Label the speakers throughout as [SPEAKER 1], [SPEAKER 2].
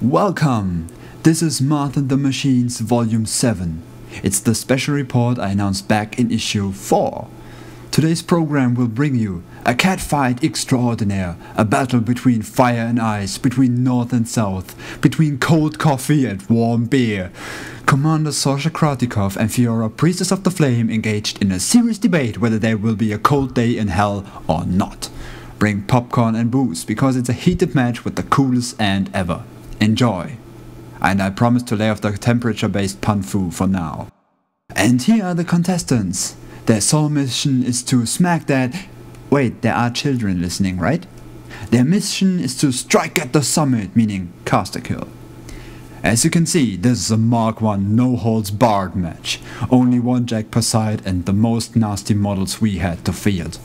[SPEAKER 1] Welcome! This is Marth and the Machines Volume 7. It's the special report I announced back in issue 4. Today's program will bring you a catfight extraordinaire, a battle between fire and ice, between north and south, between cold coffee and warm beer. Commander Sorscha and Feora, Priestess of the Flame, engaged in a serious debate whether there will be a cold day in hell or not. Bring popcorn and booze, because it's a heated match with the coolest end ever. Enjoy! And I promise to lay off the temperature-based pun fu for now. And here are the contestants. Their sole mission is to smack that... Wait, there are children listening, right? Their mission is to strike at the summit, meaning cast a kill. As you can see, this is a Mark 1 no-holds-barred match. Only one jack per side and the most nasty models we had to field.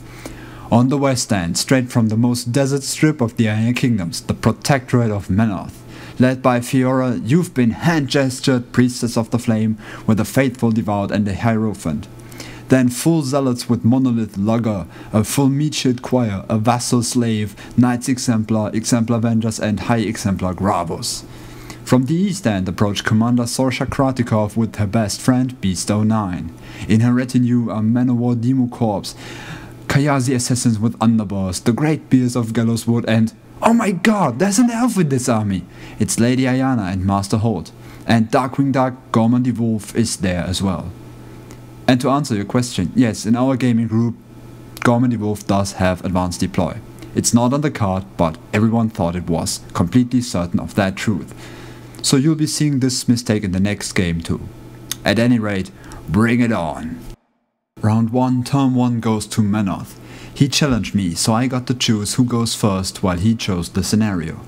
[SPEAKER 1] On the west end, straight from the most desert strip of the Iron Kingdoms, the Protectorate of Marth. Led by Feora, you've been hand-gestured Priestess of the Flame with a faithful devout and a Hierophant. Then full zealots with Monolith Lugger, a full meat-shield choir, a vassal slave, Knights Exemplar, Exemplar Avengers and High Exemplar Gravos. From the east end approached Commander Sorscha with her best friend Beast 09. In her retinue are Man-O-War Demo Corps, Kayazi Assassins with Underboss, the Great Bears of Gallowswood and... Oh my god, there's an elf in this army! It's Lady Ayana and Master Holt. And Darkwing Duck, Gorman the Wolf is there as well. And to answer your question, yes, in our gaming group, Gorman the Wolf does have advanced deploy. It's not on the card, but everyone thought it was, completely certain of that truth. So you'll be seeing this mistake in the next game too. At any rate, bring it on! Round 1, turn 1 goes to Marth. He challenged me, so I got to choose who goes first while he chose the scenario.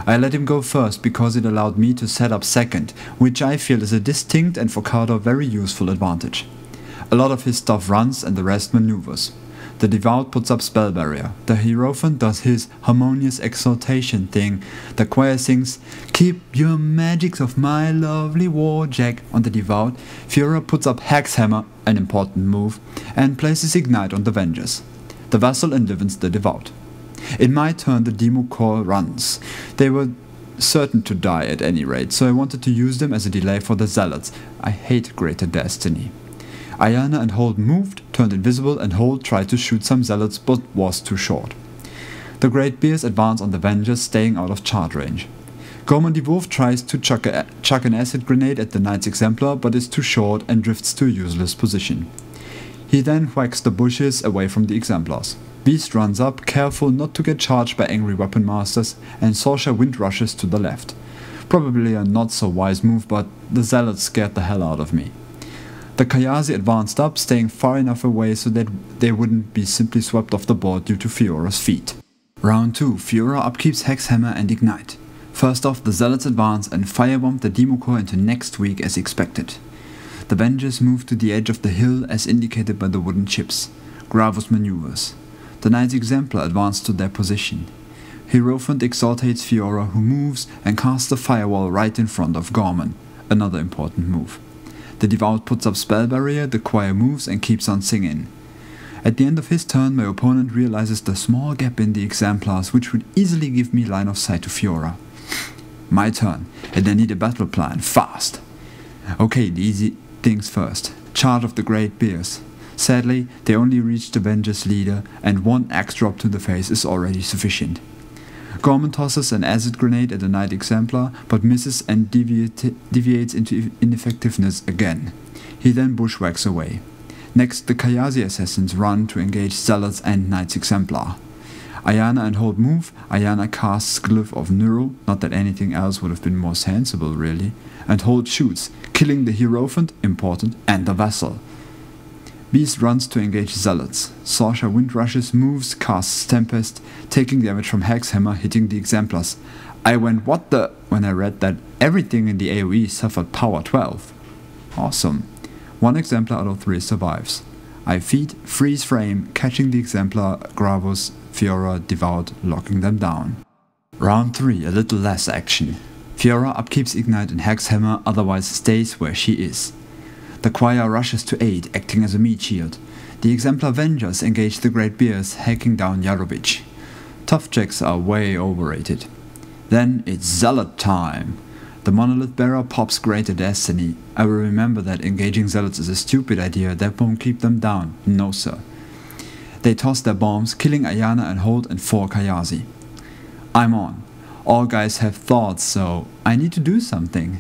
[SPEAKER 1] I let him go first because it allowed me to set up second, which I feel is a distinct and for Carter very useful advantage. A lot of his stuff runs and the rest maneuvers. The Devout puts up Spell Barrier, the Hierophant does his Harmonious Exaltation thing, the choir sings "Keep your magics of my lovely warjack" on the Devout, Feora puts up Hex Hammer, an important move, and places Ignite on the Vengers. The Vassal enlivens the Devout. In my turn the Demo Corps runs. They were certain to die at any rate, so I wanted to use them as a delay for the Zealots. I hate Greater Destiny. Ayana and Holt moved, turned invisible, and Holt tried to shoot some Zealots but was too short. The Great Bears advance on the Vengers, staying out of charge range. Gorman the Wolf tries to chuck an acid grenade at the Knights Exemplar but is too short and drifts to a useless position. He then whacks the bushes away from the Exemplars. Beast runs up, careful not to get charged by angry weapon masters, and Sorscha wind rushes to the left. Probably a not so wise move, but the Zealots scared the hell out of me. The Kayazi advanced up, staying far enough away so that they wouldn't be simply swept off the board due to Feora's feet. Round 2, Feora upkeeps Hex Hammer and Ignite. First off, the Zealots advance and firebomb the Demo Corps into next week as expected. The Vengers move to the edge of the hill as indicated by the wooden chips. Gravos maneuvers. The Knights Exemplar advance to their position. Hierophant exaltates Feora, who moves and casts a firewall right in front of Gorman, another important move. The Devout puts up Spell Barrier, the choir moves and keeps on singing. At the end of his turn my opponent realizes the small gap in the Exemplars which would easily give me line of sight to Feora. My turn, and I need a battle plan, fast. Okay, the easy things first. Charge of the Great Bears. Sadly, they only reach the Vengers leader and one axe drop to the face is already sufficient. Gorman tosses an acid grenade at the Knight Exemplar, but misses and deviates into ineffectiveness again. He then bushwhacks away. Next, the Kayazi Assassins run to engage Zealots and Knights Exemplar. Ayana and Holt move, Ayana casts Glyph of Neuro, not that anything else would have been more sensible really, and Holt shoots, killing the Hierophant, important, and the Vassal. Beast runs to engage Zealots. Sorscha wind rushes, moves, casts Tempest, taking damage from Hex Hammer, hitting the Exemplars. I went what the when I read that everything in the AoE suffered power 12. Awesome. One Exemplar out of 3 survives. I feed, freeze frame, catching the Exemplar, Gravos, Feora, Devout, locking them down. Round 3, a little less action. Feora upkeeps Ignite and Hex Hammer, otherwise stays where she is. The choir rushes to aid, acting as a meat shield. The Exemplar Vengers engage the Great Bears, hacking down Yarovich. Tough checks are way overrated. Then it's Zealot time. The monolith bearer pops greater destiny. I will remember that engaging zealots is a stupid idea that won't keep them down. No sir. They toss their bombs, killing Ayana and Holt and 4 Kayazi. I'm on. All guys have thoughts, so I need to do something.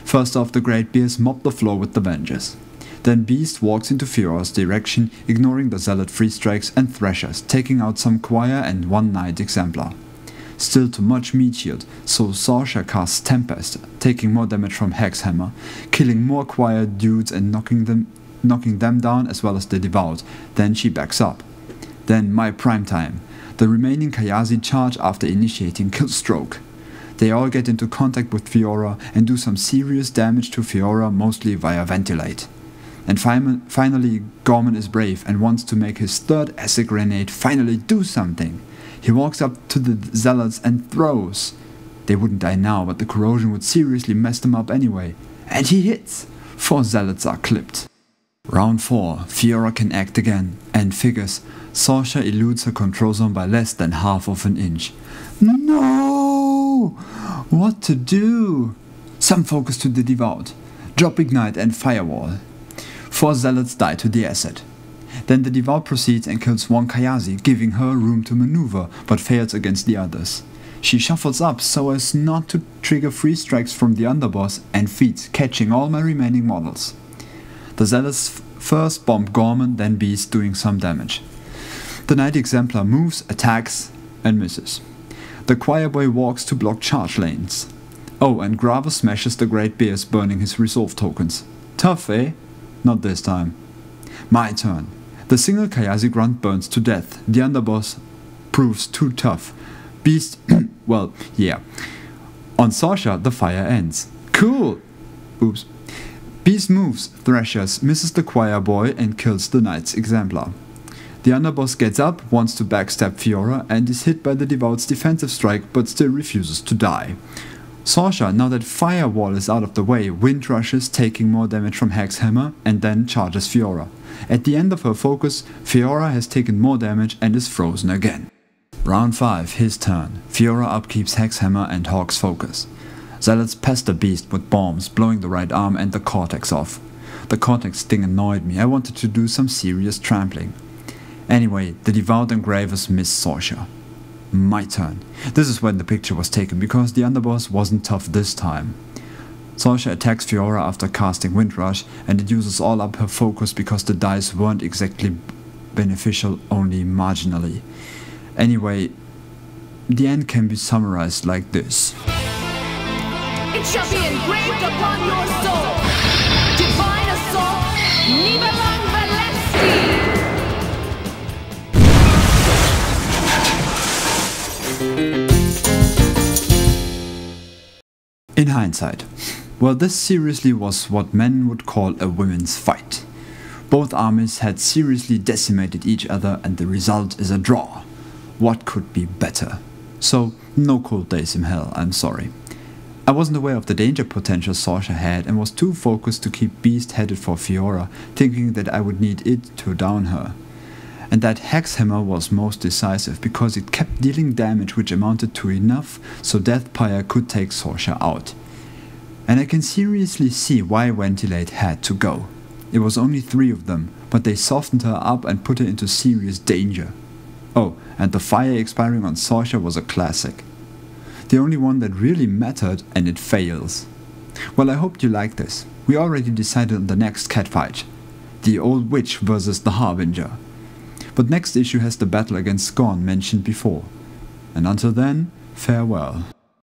[SPEAKER 1] First off, the Great Bears mob the floor with the Vengers. Then Beast walks into Feora's direction, ignoring the Zealot free strikes and thrashers, taking out some choir and 1 Knight Exemplar. Still too much meat shield, so Sorscha casts Tempest, taking more damage from Hexhammer, killing more choir dudes and knocking them down as well as the Devout. Then she backs up. Then my prime time. The remaining Kayazi charge after initiating Killstroke. They all get into contact with Feora and do some serious damage to Feora, mostly via Ventilate. And finally Gorman is brave and wants to make his 3rd acid grenade finally do something. He walks up to the Zealots and throws. They wouldn't die now, but the corrosion would seriously mess them up anyway. And he hits! 4 Zealots are clipped. Round 4, Feora can act again, and figures Sorscha eludes her control zone by less than half of an inch. No! What to do? Some focus to the Devout. Drop Ignite and Firewall. 4 Zealots die to the acid. Then the Devout proceeds and kills 1 Kayazi, giving her room to maneuver, but fails against the others. She shuffles up so as not to trigger free strikes from the underboss and feeds, catching all my remaining models. The Zealots first bomb Gorman, then Beast, doing some damage. The Knight Exemplar moves, attacks, and misses. The Choir Boy walks to block charge lanes. Oh, and Grava smashes the Great Bears, burning his resolve tokens. Tough, eh? Not this time. My turn. The single Kayazi grunt burns to death. The underboss proves too tough. Beast, well, yeah. On Sorscha, the fire ends. Cool! Oops. Beast moves, thrashes, misses the Choir Boy and kills the Knight's Exemplar. The underboss gets up, wants to backstab Feora and is hit by the Devout's defensive strike but still refuses to die. Sorscha, now that Firewall is out of the way, wind rushes, taking more damage from Hexhammer, and then charges Feora. At the end of her focus, Feora has taken more damage and is frozen again. Round 5, his turn. Feora upkeeps Hexhammer and Hawk's focus. Zealots pester Beast with bombs, blowing the right arm and the cortex off. The cortex thing annoyed me, I wanted to do some serious trampling. Anyway, the Devout and Gravers miss Sorscha. My turn. This is when the picture was taken, because the underboss wasn't tough this time. Sorscha attacks Feora after casting Windrush, and it uses all up her focus because the dice weren't exactly beneficial, only marginally. Anyway, the end can be summarized like this.
[SPEAKER 2] It shall be engraved upon your soul. Divine assault, Nibelung Valensky.
[SPEAKER 1] In hindsight, well, this seriously was what men would call a women's fight. Both armies had seriously decimated each other and the result is a draw. What could be better? So, no cold days in hell, I'm sorry. I wasn't aware of the danger potential Sorscha had and was too focused to keep Beast headed for Feora, thinking that I would need it to down her. And that Hexhammer was most decisive because it kept dealing damage which amounted to enough so Deathpyre could take Sorscha out. And I can seriously see why Ventilate had to go. It was only 3 of them, but they softened her up and put her into serious danger. Oh, and the fire expiring on Sorscha was a classic. The only one that really mattered, and it fails. Well, I hope you like this. We already decided on the next catfight. The Old Witch versus the Harbinger. But next issue has the battle against Scorn mentioned before. And until then, farewell.